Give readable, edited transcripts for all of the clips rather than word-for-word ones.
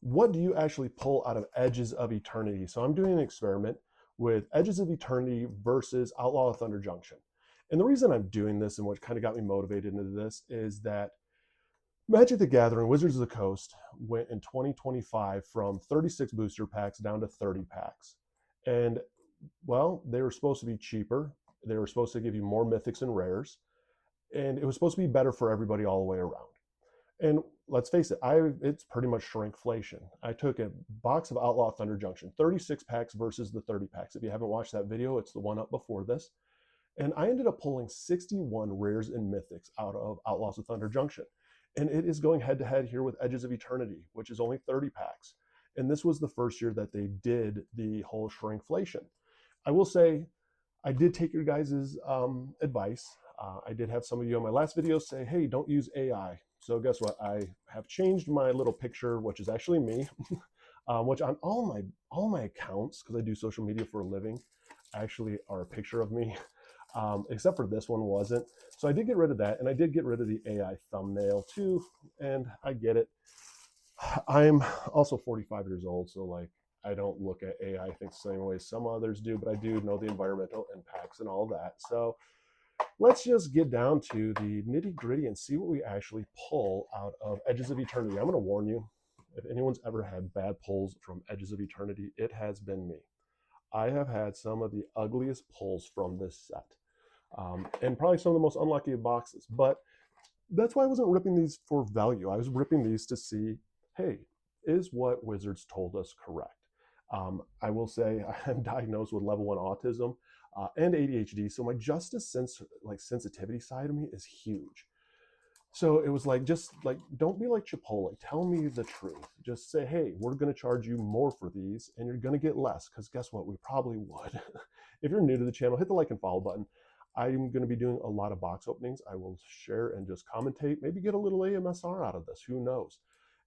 what do you actually pull out of Edges of Eternity? So I'm doing an experiment with Edges of Eternity versus Outlaw of Thunder Junction. And the reason I'm doing this and what kind of got me motivated into this is that Magic the Gathering Wizards of the Coast went in 2025 from 36 booster packs down to 30 packs. And well, they were supposed to be cheaper. They were supposed to give you more mythics and rares. And it was supposed to be better for everybody all the way around. And let's face it, it's pretty much shrinkflation. I took a box of Outlaw Thunder Junction, 36 packs versus the 30 packs. If you haven't watched that video, it's the one up before this. And I ended up pulling 61 rares and mythics out of Outlaws of Thunder Junction. And it is going head to head here with Edges of Eternity, which is only 30 packs. And this was the first year that they did the whole shrinkflation. I will say, I did take your guys' advice. I did have some of you on my last video say, hey, don't use AI. So guess what? I have changed my little picture, which is actually me, which on all my accounts, because I do social media for a living, actually are a picture of me, except for this one wasn't. So I did get rid of that, and I did get rid of the AI thumbnail too, and I get it. I'm also 45 years old, so like I don't look at AI, I think, the same way some others do, but I do know the environmental impacts and all that. So let's just get down to the nitty gritty and see what we actually pull out of Edges of Eternity. I'm going to warn you, if anyone's ever had bad pulls from Edges of Eternity, it has been me. I have had some of the ugliest pulls from this set, and probably some of the most unlucky of boxes. But that's why I wasn't ripping these for value. I was ripping these to see, hey, is what Wizards told us correct? I will say I'm diagnosed with level 1 autism and ADHD, so my sensitivity side of me is huge. So it was like, just like, don't be like Chipotle. Tell me the truth. Just say, hey, we're going to charge you more for these, and you're going to get less, because guess what? We probably would. If you're new to the channel, hit the like and follow button. I'm going to be doing a lot of box openings. I will share and just commentate, maybe get a little AMSR out of this. Who knows?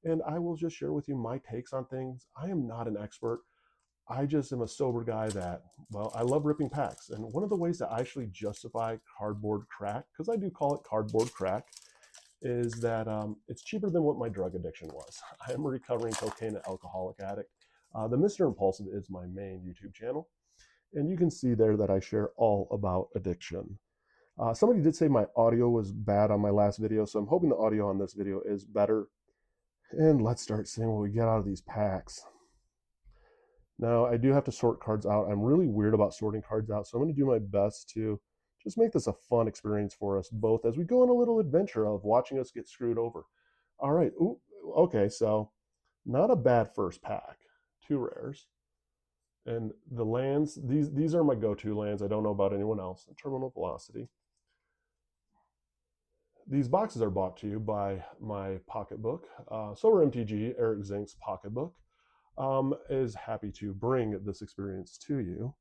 And I will just share with you my takes on things. I am not an expert. I just am a sober guy that, well, I love ripping packs. And one of the ways that I actually justify cardboard crack, because I do call it cardboard crack, is that it's cheaper than what my drug addiction was. I am a recovering cocaine and alcoholic addict. The Mr. Impulsive is my main YouTube channel. And you can see there that I share all about addiction. Somebody did say my audio was bad on my last video, so I'm hoping the audio on this video is better. And let's start seeing what we get out of these packs. Now, I do have to sort cards out. I'm really weird about sorting cards out, so I'm going to do my best to just make this a fun experience for us both as we go on a little adventure of watching us get screwed over. All right. Ooh, okay, so not a bad first pack. 2 rares. And the lands, these are my go-to lands. I don't know about anyone else. Terminal Velocity. These boxes are brought to you by my pocketbook. Solar MTG, Eric Zink's pocketbook, is happy to bring this experience to you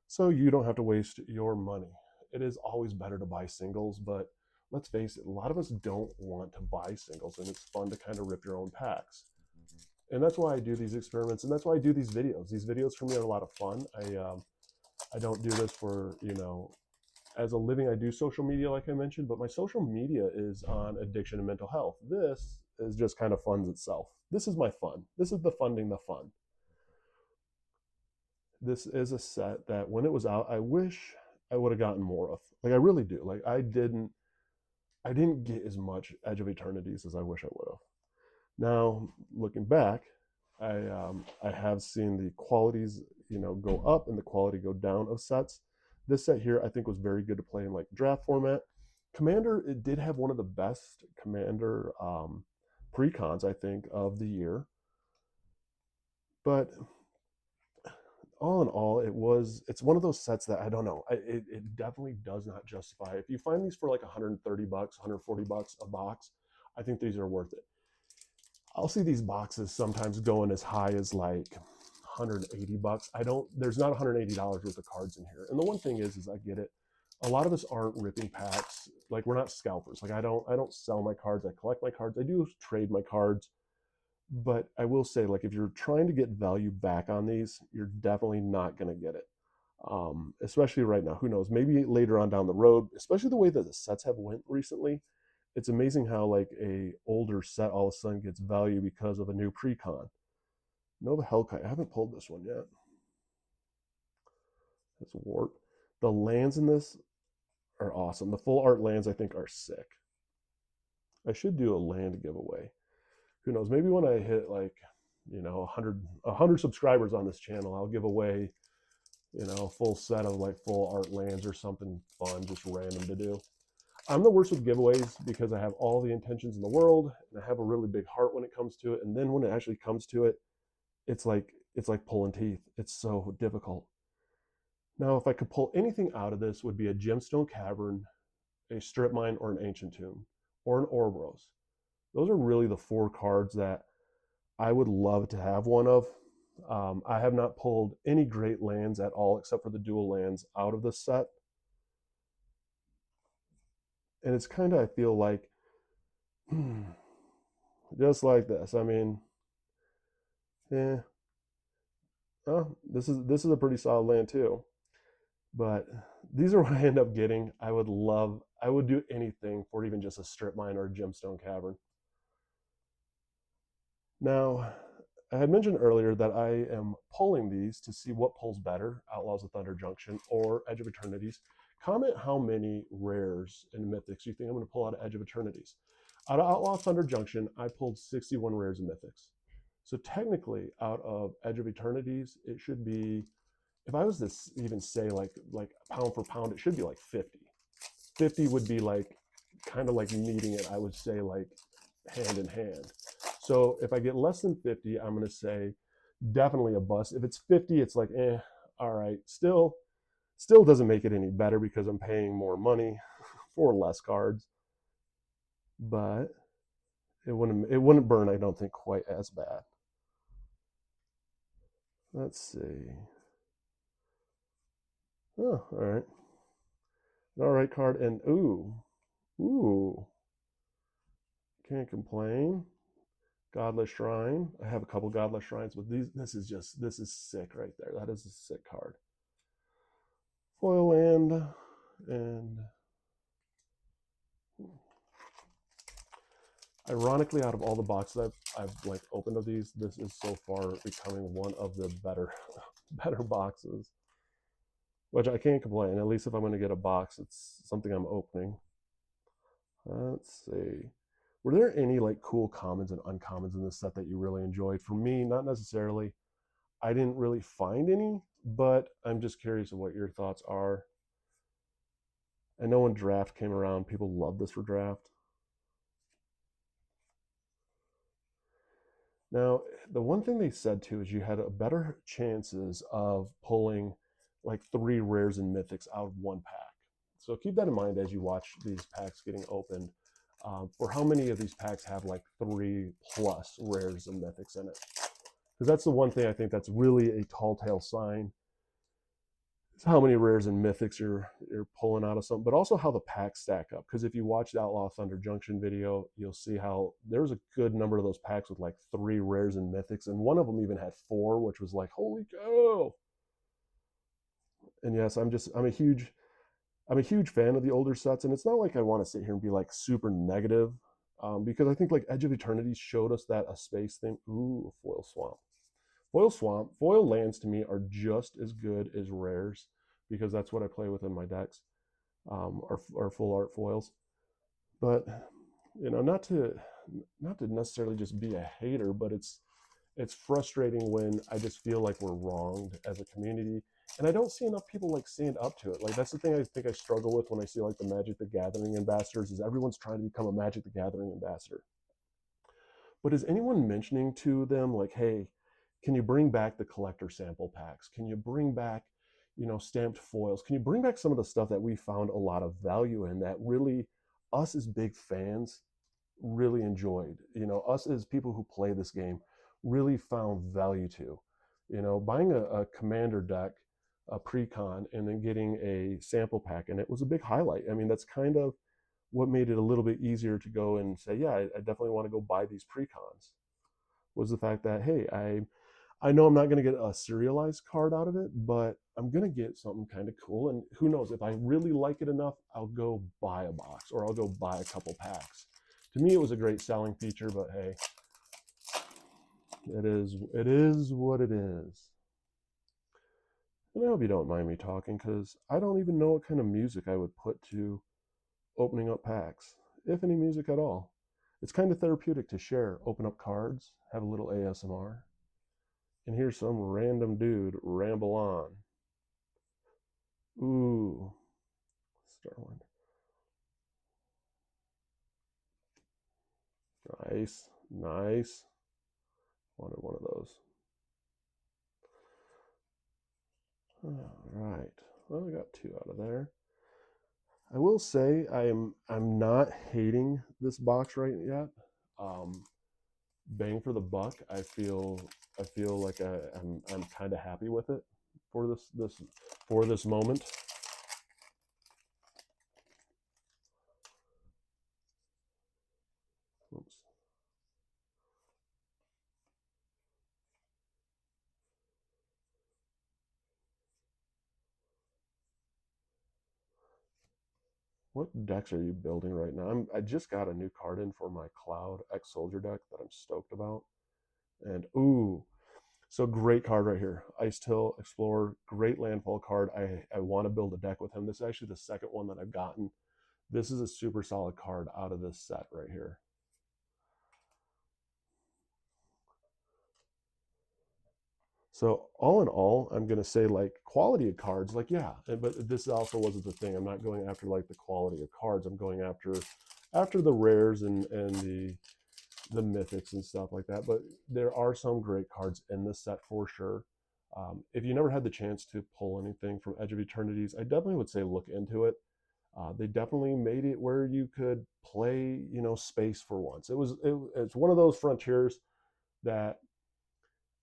so you don't have to waste your money. It is always better to buy singles, but let's face it, a lot of us don't want to buy singles, and it's fun to kind of rip your own packs. And that's why I do these experiments, and that's why I do these videos. These videos for me are a lot of fun. I don't do this for, as a living. I do social media, like I mentioned, but my social media is on addiction and mental health. This is just kind of funds itself. This is my fun. This is the funding the fun. This is a set that when it was out, I wish I would have gotten more of. Like, I really do. Like, I didn't get as much Edge of Eternities as I wish I would have. Now, looking back, I have seen the qualities, go up and the quality go down of sets. This set here, I think, was very good to play in like draft format. Commander, it did have one of the best Commander precons, I think, of the year. But all in all, it's one of those sets that I don't know. It definitely does not justify. If you find these for like $130, $140 a box, I think these are worth it. I'll see these boxes sometimes going as high as like $180. There's not $180 worth of cards in here. And the one thing is I get it. A lot of us aren't ripping packs. Like, we're not scalpers. Like, I don't sell my cards. I collect my cards. I do trade my cards. But I will say, like, if you're trying to get value back on these, you're definitely not going to get it. Especially right now. Who knows? Maybe later on down the road, especially the way that the sets have went recently, it's amazing how like a older set all of a sudden gets value because of a new precon. Nova Hellkite, I haven't pulled this one yet. It's warp. The lands in this are awesome. The full art lands I think are sick. I should do a land giveaway. Who knows? Maybe when I hit like, 100 subscribers on this channel, I'll give away, a full set of like full art lands or something fun, just random to do. I'm the worst with giveaways because I have all the intentions in the world and I have a really big heart when it comes to it. And then when it actually comes to it, it's like pulling teeth. It's so difficult. Now, if I could pull anything out of this, would be a gemstone cavern, a strip mine, or an ancient tomb, or an Ouroboros. Those are really the 4 cards that I would love to have one of. I have not pulled any great lands at all except for the dual lands out of this set. And it's kind of, I feel like, just like this. I mean, yeah. Oh, this is a pretty solid land too. But these are what I end up getting. I would do anything for even just a strip mine or a gemstone cavern. Now, I had mentioned earlier that I am pulling these to see what pulls better, Outlaws of Thunder Junction or Edge of Eternities. Comment how many rares and mythics you think I'm going to pull out of Edge of Eternities. Out of Outlaw of Thunder Junction, I pulled 61 rares and mythics. So technically, out of Edge of Eternities, it should be, if I was to even say like pound for pound, it should be like 50. 50 would be like kind of like meeting it, I would say, like hand in hand. So if I get less than 50, I'm going to say definitely a bust. If it's 50, it's like, all right. Still doesn't make it any better because I'm paying more money for less cards. But it wouldn't burn, I don't think, quite as bad. Let's see. Oh, all right. All right card, and ooh, can't complain. Godless Shrine. I have a couple Godless Shrines, but this is sick right there. That is a sick card. Foil land, and ironically, out of all the boxes I've like opened of these, this is so far becoming one of the better boxes. Which I can't complain. At least if I'm going to get a box, it's something I'm opening. Let's see. Were there any like cool commons and uncommons in this set that you really enjoyed? For me, not necessarily. I didn't really find any, but I'm just curious of what your thoughts are. I know when draft came around, people loved this for draft. Now, the one thing they said too is you had a better chances of pulling like 3 rares and mythics out of 1 pack. So keep that in mind as you watch these packs getting opened. For how many of these packs have like 3+ rares and mythics in it? Because that's the one thing I think that's really a tall tale sign. Is how many rares and mythics you're pulling out of something, but also how the packs stack up. Because if you watch the Outlaw Thunder Junction video, you'll see how there's a good number of those packs with like 3 rares and mythics, and one of them even had 4, which was like, holy cow. And yes, I'm a huge fan of the older sets, and it's not like I want to sit here and be like super negative, because I think like Edge of Eternities showed us that a space thing. Ooh, Foil Swamp. Foil lands to me are just as good as rares because that's what I play with in my decks, or full art foils. But not to necessarily just be a hater, but it's frustrating when I just feel like we're wronged as a community, and I don't see enough people like stand up to it. Like that's the thing I think I struggle with when I see like the Magic the Gathering ambassadors is everyone's trying to become a Magic the Gathering ambassador. But is anyone mentioning to them like, hey, can you bring back the collector sample packs? Can you bring back, stamped foils? Can you bring back some of the stuff that we found a lot of value in that really us as big fans really enjoyed? Us as people who play this game really found value to. Buying a commander deck, a pre-con, and then getting a sample pack, and it was a big highlight. I mean, that's kind of what made it a little bit easier to go and say, yeah, I definitely want to go buy these pre-cons, was the fact that, hey, I know I'm not going to get a serialized card out of it, but I'm going to get something kind of cool. And who knows, if I really like it enough, I'll go buy a box or I'll go buy a couple packs. To me, it was a great selling feature, but hey, it is what it is. And I hope you don't mind me talking because I don't even know what kind of music I would put to opening up packs, if any music at all. It's kind of therapeutic to share, open up cards, have a little ASMR, and hear some random dude ramble on. Ooh, Starwind. Nice, nice. Wanted one of those. All right. Well, I got two out of there. I will say I'm not hating this box right yet. Um, Bang for the buck. I feel like I'm kind of happy with it for this moment. Oops. What decks are you building right now? I just got a new card in for my Cloud X Soldier deck that I'm stoked about. And ooh, so great card right here. Ice Till Explorer, great landfall card. I want to build a deck with him. This is actually the second one that I've gotten. This is a super solid card out of this set right here. So all in all, I'm gonna say like quality of cards, like yeah, but this also wasn't the thing. I'm not going after like the quality of cards. I'm going after the rares and the mythics and stuff like that. But there are some great cards in this set for sure. If you never had the chance to pull anything from Edge of Eternities, I definitely would say look into it. They definitely made it where you could play, space for once. It's one of those frontiers that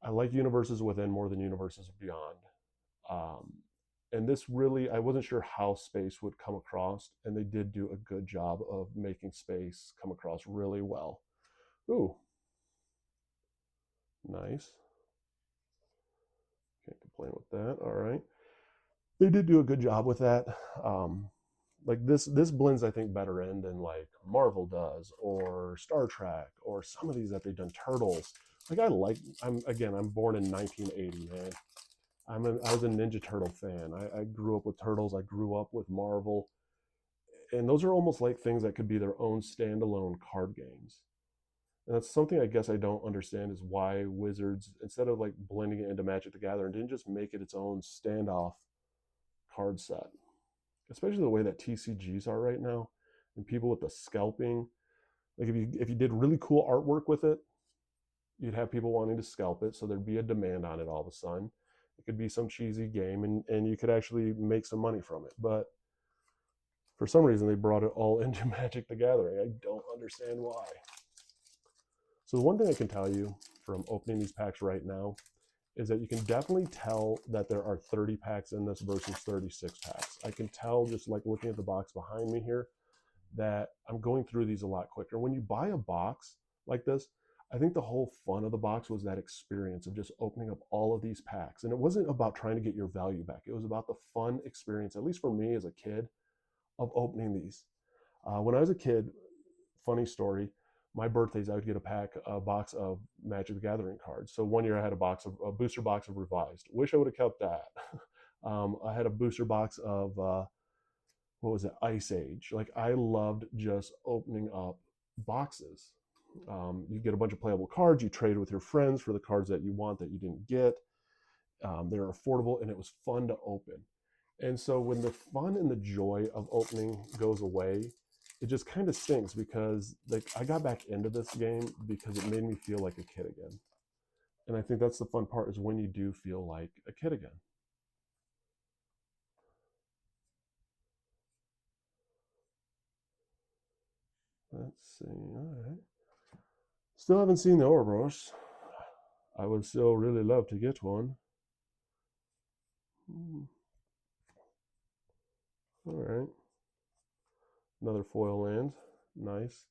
I like universes within more than universes beyond. Um, and this really, I wasn't sure how space would come across, and they did do a good job of making space come across really well. Ooh, nice. Can't complain with that. All right, they did do a good job with that. Um, like this blends, I think, better in than like Marvel does or Star Trek or some of these that they've done. Turtles. Like I'm born in 1980, man. I was a Ninja Turtle fan. I grew up with Turtles. I grew up with Marvel, and those are almost like things that could be their own standalone card games. And that's something I guess I don't understand is why Wizards, instead of like blending it into Magic the Gathering, didn't just make it its own standoff card set. Especially the way that TCGs are right now, and people with the scalping. Like if you did really cool artwork with it, you'd have people wanting to scalp it, so there'd be a demand on it all of a sudden. It could be some cheesy game, and you could actually make some money from it. But for some reason, they brought it all into Magic the Gathering. I don't understand why. So the one thing I can tell you from opening these packs right now is that you can definitely tell that there are 30 packs in this versus 36 packs. I can tell just like looking at the box behind me here that I'm going through these a lot quicker. When you buy a box like this, I think the whole fun of the box was that experience of just opening up all of these packs. And it wasn't about trying to get your value back. It was about the fun experience, at least for me as a kid, of opening these. When I was a kid, funny story, my birthdays, I would get a box of Magic the Gathering cards. So one year I had a booster box of Revised. Wish I would have kept that. I had a booster box of what was it, Ice Age. Like I loved just opening up boxes. You get a bunch of playable cards. You trade with your friends for the cards that you want that you didn't get. They're affordable and it was fun to open. And so when the fun and the joy of opening goes away, it just kind of stinks because like I got back into this game because it made me feel like a kid again. And I think that's the fun part is when you do feel like a kid again. Let's see. All right. Still haven't seen the Ouroboros. I would still really love to get one. All right. Another foil land. Nice.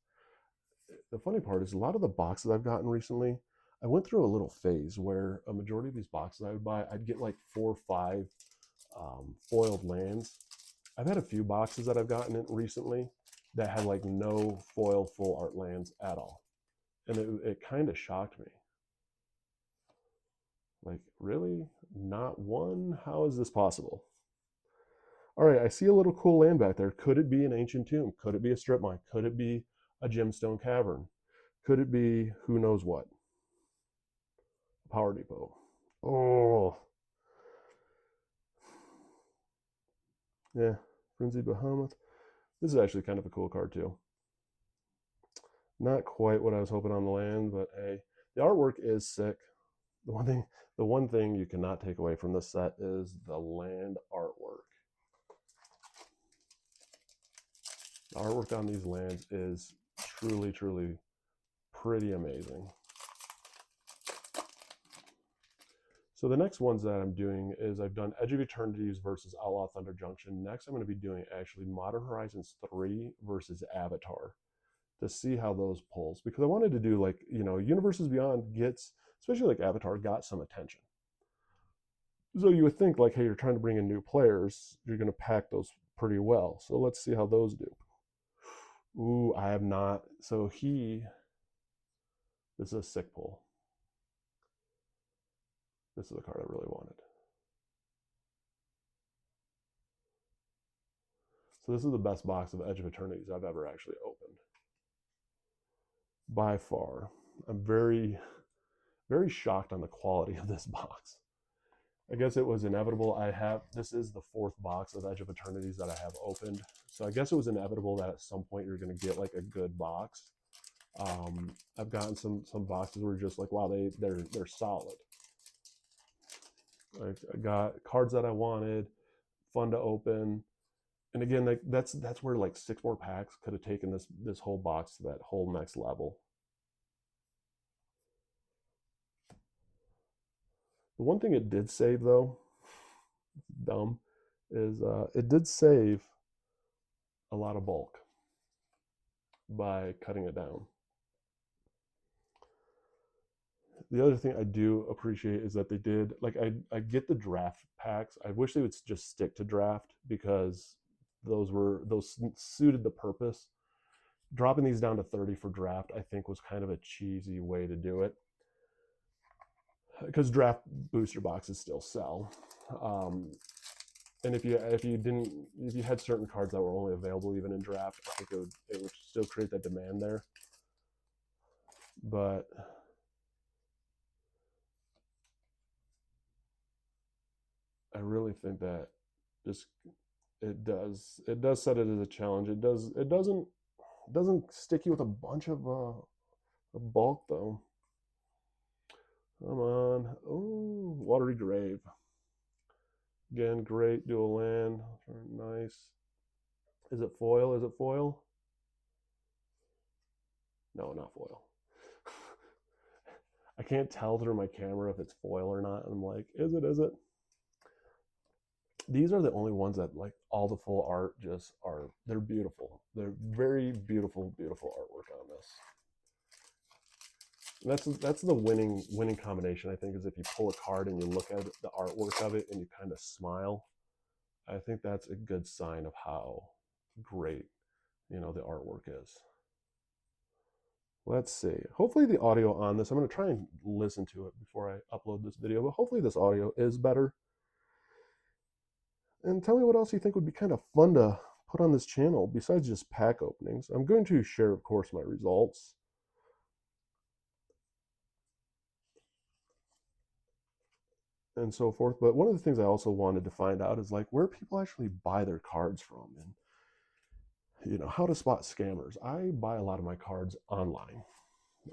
The funny part is a lot of the boxes I've gotten recently, I went through a little phase where a majority of these boxes I would buy, I'd get like 4 or 5 foiled lands. I've had a few boxes that I've gotten in recently that had like no foil full art lands at all. And it kind of shocked me. Like, really? Not one? How is this possible? All right, I see a little cool land back there. Could it be an ancient tomb? Could it be a strip mine? Could it be a gemstone cavern? Could it be who knows what? Power depot. Oh, yeah. Frenzied Behemoth. This is actually kind of a cool card too. Not quite what I was hoping on the land, but hey, the artwork is sick. The one thing you cannot take away from this set is the land artwork. The artwork on these lands is truly, truly pretty amazing. So the next ones that I'm doing is I've done Edge of Eternities versus Outlaw Thunder Junction. Next, I'm going to be doing actually Modern Horizons 3 versus Avatar to see how those pulls, because I wanted to do, like, you know, Universes Beyond gets, especially like Avatar, got some attention. So you would think, like, hey, you're trying to bring in new players, you're going to pack those pretty well. So let's see how those do. Ooh, I have not. So this is a sick pull. This is the card I really wanted. So this is the best box of Edge of Eternities I've ever actually opened. By far. I'm very, very shocked on the quality of this box. I guess it was inevitable. This is the 4th box of Edge of Eternities that I have opened. So I guess it was inevitable that at some point you're going to get like a good box. I've gotten some boxes where you're just like, wow, they're solid. I got cards that I wanted, fun to open. And again, like that's where like 6 more packs could have taken this whole box to that whole next level. The one thing it did save, though, dumb, is it did save a lot of bulk by cutting it down. The other thing I do appreciate is that they did, like, I get the draft packs. I wish they would just stick to draft, because those suited the purpose. Dropping these down to 30 for draft, I think, was kind of a cheesy way to do it, because draft booster boxes still sell. And if you had certain cards that were only available even in draft, I think it would still create that demand there. But I really think that just it does set it as a challenge. It doesn't stick you with a bunch of bulk, though. Come on. Oh, Watery Grave. Again, great dual land. Nice. Is it foil? Is it foil? No, not foil. I can't tell through my camera if it's foil or not. I'm like, is it? Is it? These are the only ones that, like, all the full art just are, they're beautiful. They're very beautiful, beautiful artwork on this. That's the winning combination, I think, is if you pull a card and you look at the artwork of it and you kind of smile. I think that's a good sign of how great, the artwork is. Let's see. Hopefully the audio on this, I'm going to try and listen to it before I upload this video, but hopefully this audio is better. And tell me what else you think would be kind of fun to put on this channel besides just pack openings. I'm going to share, of course, my results. And so forth. But one of the things I also wanted to find out is, like, where people actually buy their cards from, and how to spot scammers. I buy a lot of my cards online.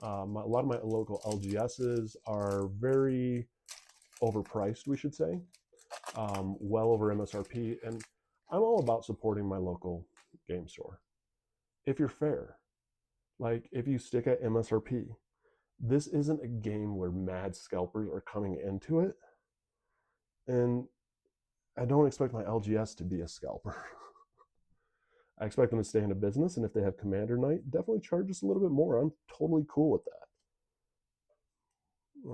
A lot of my local LGSs are very overpriced, we should say, well over MSRP, and I'm all about supporting my local game store. If you're fair, like, if you stick at MSRP, this isn't a game where mad scalpers are coming into it, and I don't expect my LGS to be a scalper. I expect them to stay in a business, and if they have Commander Night, definitely charge us a little bit more. I'm totally cool with that. I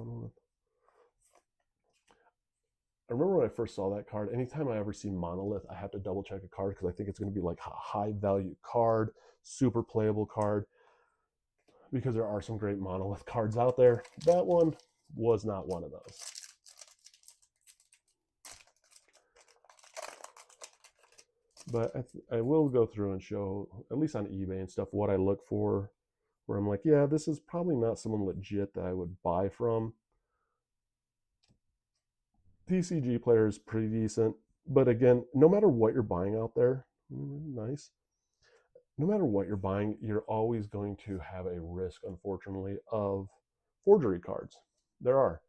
remember when I first saw that card, anytime I ever see Monolith, I have to double check a card because I think it's going to be like a high value card, super playable card, because there are some great Monolith cards out there. That one was not one of those. But I will go through and show, at least on eBay and stuff, what I look for, where I'm like, yeah, this is probably not someone legit that I would buy from. TCG player is pretty decent. But again, no matter what you're buying out there, nice. No matter what you're buying, you're always going to have a risk, unfortunately, of forgery cards. There are.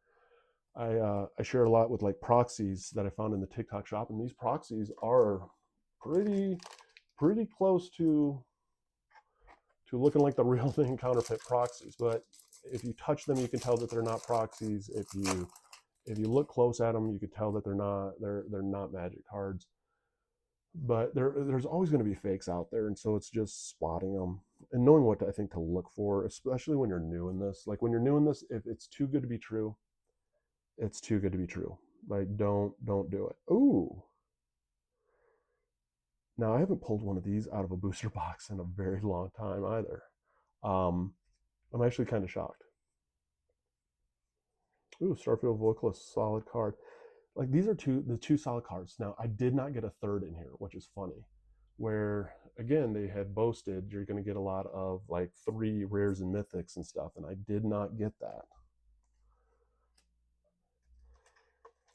I share a lot with like proxies that I found in the TikTok shop, and these proxies are pretty close to looking like the real thing, counterfeit proxies. But if you touch them, you can tell that they're not proxies. If you look close at them, you can tell that they're not magic cards. But there's always going to be fakes out there, and so it's just spotting them and knowing what I think to look for, especially when you're new in this. Like when you're new in this, if it's too good to be true, it's too good to be true. Like don't do it. Ooh. Now I haven't pulled one of these out of a booster box in a very long time either. I'm actually kind of shocked. Ooh, Starfield Vocalist, solid card. Like these are the two solid cards. Now I did not get a third in here, which is funny. Where again they had boasted you're going to get a lot of like 3 rares and mythics and stuff, and I did not get that.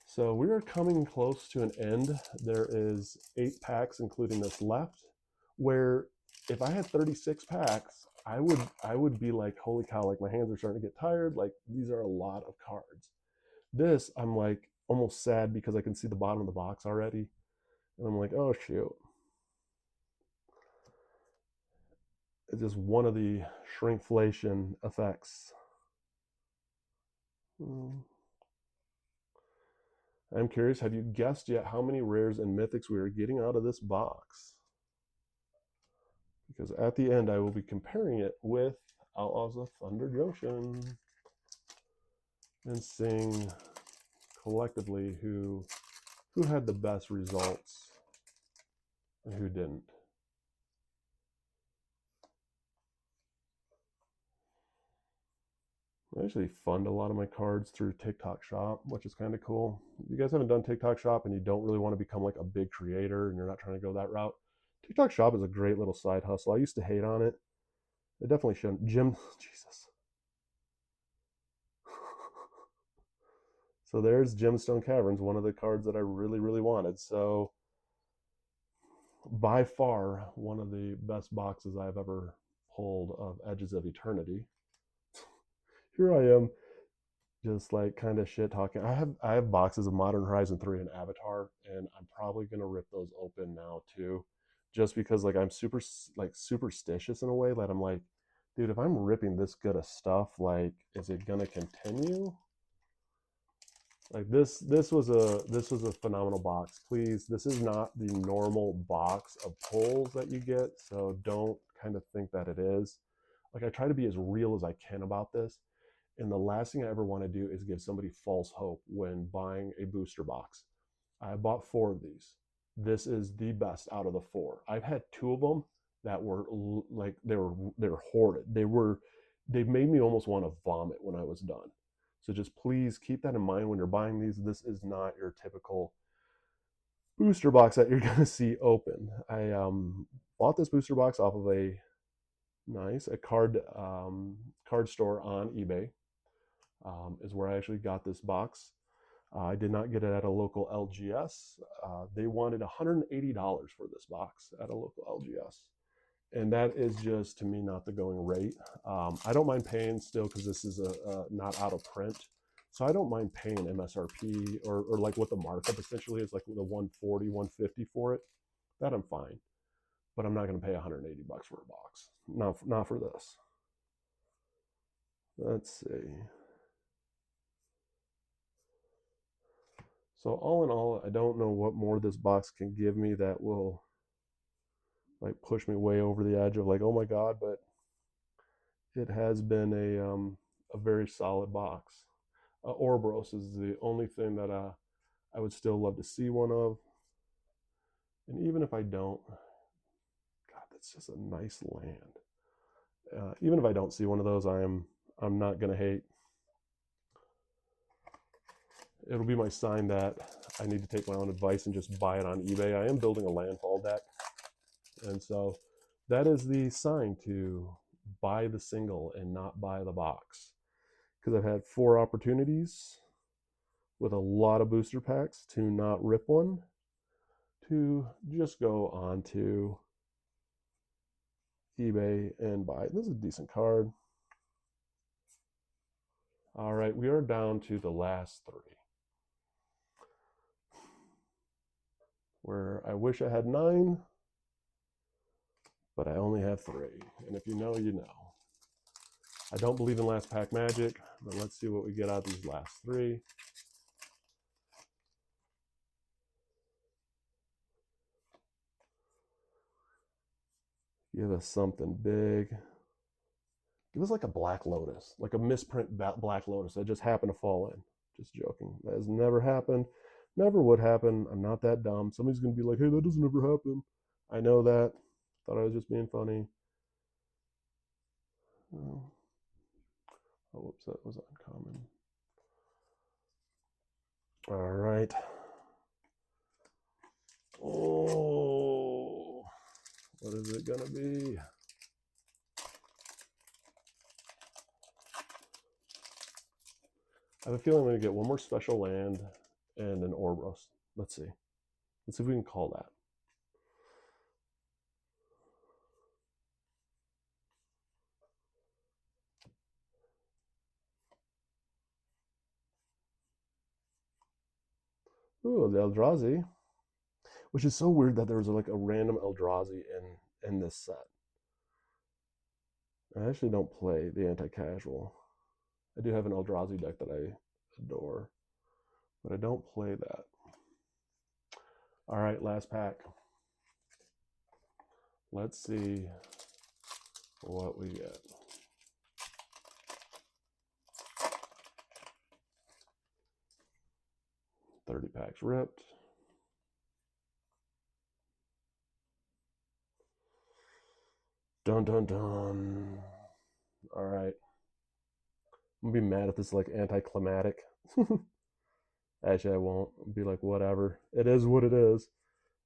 So we are coming close to an end. There is 8 packs, including this left. Where if I had 36 packs, I would be like, holy cow! Like my hands are starting to get tired. Like these are a lot of cards. This I'm like almost sad because I can see the bottom of the box already, and I'm like, oh shoot. It's just one of the shrinkflation effects. I'm curious, have you guessed yet how many rares and mythics we are getting out of this box? Because at the end, I will be comparing it with Outlaws of Thunder Junction and seeing collectively who had the best results and who didn't. I actually fund a lot of my cards through TikTok Shop, which is kind of cool. If you guys haven't done TikTok Shop and you don't really want to become like a big creator and you're not trying to go that route, TikTok Shop is a great little side hustle. I used to hate on it. It definitely shouldn't. Jim, Jesus. So there's Gemstone Caverns, one of the cards that I really wanted. So by far one of the best boxes I've ever pulled of Edges of Eternity. Here I am, just like kind of shit talking. I have boxes of Modern Horizon 3 and Avatar, and I'm probably gonna rip those open now too, just because like I'm super like superstitious in a way that I'm like, dude, if I'm ripping this good of stuff, like, is it gonna continue? Like this was a phenomenal box. Please, this is not the normal box of pulls that you get, so don't kind of think that it is. Like I try to be as real as I can about this. And the last thing I ever want to do is give somebody false hope when buying a booster box. I bought 4 of these. This is the best out of the 4. I've had 2 of them that were like they were horrid. They made me almost want to vomit when I was done. So just please keep that in mind when you're buying these. This is not your typical booster box that you're going to see open. I bought this booster box off of a card store on eBay. Is where I actually got this box. I did not get it at a local LGS. They wanted $180 for this box at a local LGS. And that is just, to me, not the going rate. I don't mind paying still because this is not out of print. So I don't mind paying MSRP or like what the markup essentially is, like the 140, 150 for it. That I'm fine. But I'm not going to pay 180 bucks for a box. Not for this. Let's see. So all in all, I don't know what more this box can give me that will like push me way over the edge of like, oh my God, but it has been a very solid box. Ouroboros is the only thing that I would still love to see one of. And even if I don't, God, that's just a nice land. Even if I don't see one of those, I'm not gonna hate. It'll be my sign that I need to take my own advice and just buy it on eBay. I am building a landfall deck, and so that is the sign to buy the single and not buy the box. Because I've had 4 opportunities with a lot of booster packs to not rip one, to just go on to eBay and buy. This is a decent card. All right, we are down to the last 3, where I wish I had 9, but I only have 3. And if you know, you know. I don't believe in last pack magic, but let's see what we get out of these last 3. Give us something big. Give us like a Black Lotus, like a misprint Black Lotus that just happened to fall in. Just joking. That has never happened. Never would happen. I'm not that dumb. Somebody's going to be like, hey, that doesn't ever happen. I know that. Thought I was just being funny. Oh, whoops, that was uncommon. All right. Oh, what is it going to be? I have a feeling I'm going to get one more special land and an Ouroboros. Let's see. Let's see if we can call that. Ooh, the Eldrazi. Which is so weird that there was like a random Eldrazi in this set. I actually don't play the anti-casual. I do have an Eldrazi deck that I adore, but I don't play that. All right, last pack. Let's see what we get. $30 packs ripped. Dun dun dun. All right. I'm gonna be mad if this is like anticlimactic. Actually, I won't. I'll be like, whatever. It is what it is.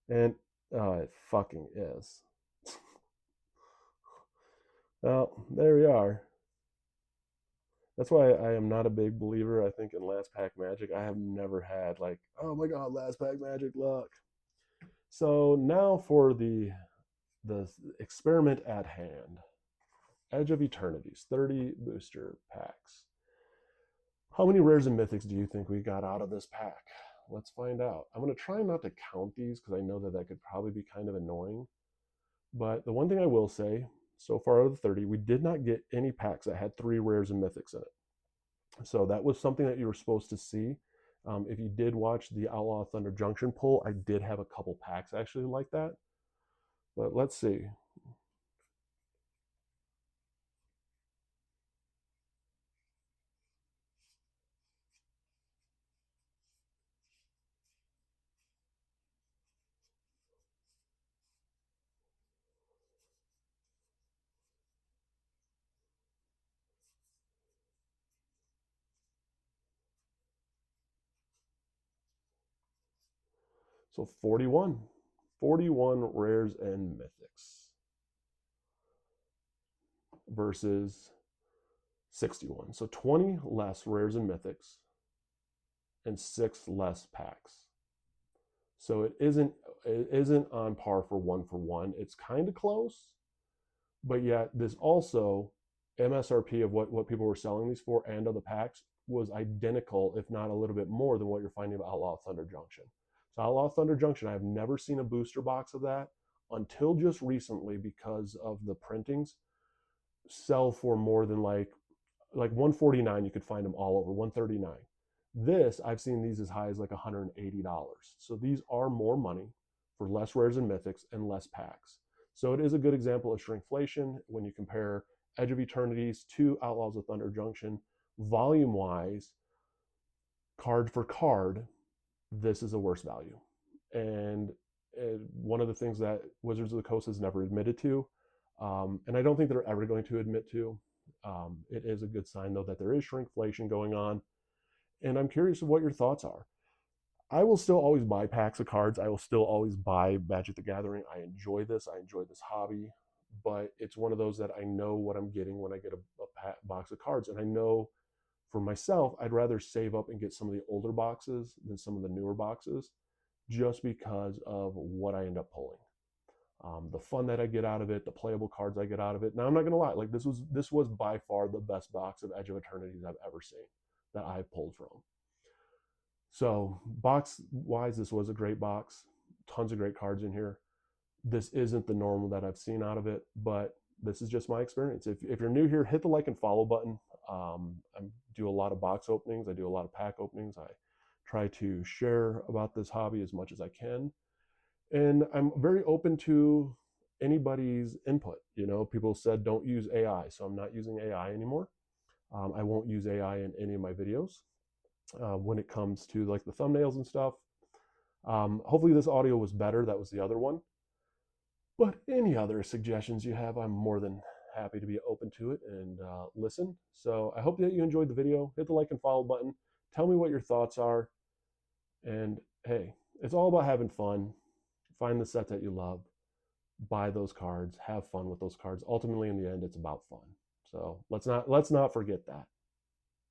And it fucking is. Well, there we are. That's why I am not a big believer, I think, in last pack magic. I have never had like, oh my god, last pack magic luck. So now for the experiment at hand. Edge of Eternities, 30 booster packs. How many rares and mythics do you think we got out of this pack? Let's find out. I'm going to try not to count these because I know that could probably be kind of annoying. But the one thing I will say, so far out of the 30, we did not get any packs that had 3 rares and mythics in it. So that was something that you were supposed to see. If you did watch the Outlaw Thunder Junction pull, I did have a couple packs actually like that. But let's see. So 41. 41 rares and mythics versus 61. So 20 less rares and mythics and 6 less packs. So it isn't on par for one. It's kind of close, but yet this also MSRP of what people were selling these for and of the packs was identical, if not a little bit more than what you're finding of Outlaw Thunder Junction. So Outlaw Thunder Junction, I have never seen a booster box of that until just recently because of the printings sell for more than like 149. You could find them all over 139. This, I've seen these as high as like $180. So these are more money for less rares and mythics and less packs. So it is a good example of shrinkflation when you compare Edge of Eternities to Outlaws of Thunder Junction. Volume wise, card for card, this is a worse value. And one of the things that Wizards of the Coast has never admitted to, and I don't think they're ever going to admit to, it is a good sign though that there is shrinkflation going on. And I'm curious of what your thoughts are. I will still always buy packs of cards. I will still always buy Magic the Gathering. I enjoy this. I enjoy this hobby, but it's one of those that I know what I'm getting when I get a box of cards. And I know for myself, I'd rather save up and get some of the older boxes than some of the newer boxes just because of what I end up pulling. The fun that I get out of it, the playable cards I get out of it. Now I'm not gonna lie, like this was by far the best box of Edge of Eternities I've ever seen that I've pulled from. So box wise, this was a great box. Tons of great cards in here. This isn't the normal that I've seen out of it, but this is just my experience. If you're new here, hit the like and follow button. I do a lot of box openings. I do a lot of pack openings. I try to share about this hobby as much as I can. And I'm very open to anybody's input. You know, people said don't use AI, so I'm not using AI anymore. I won't use AI in any of my videos when it comes to like the thumbnails and stuff. Hopefully this audio was better. That was the other one. But any other suggestions you have, I'm more than happy to be open to it and listen. So I hope that you enjoyed the video. Hit the like and follow button. Tell me what your thoughts are. And hey, it's all about having fun. Find the set that you love. Buy those cards. Have fun with those cards. Ultimately, in the end, it's about fun. So let's not forget that.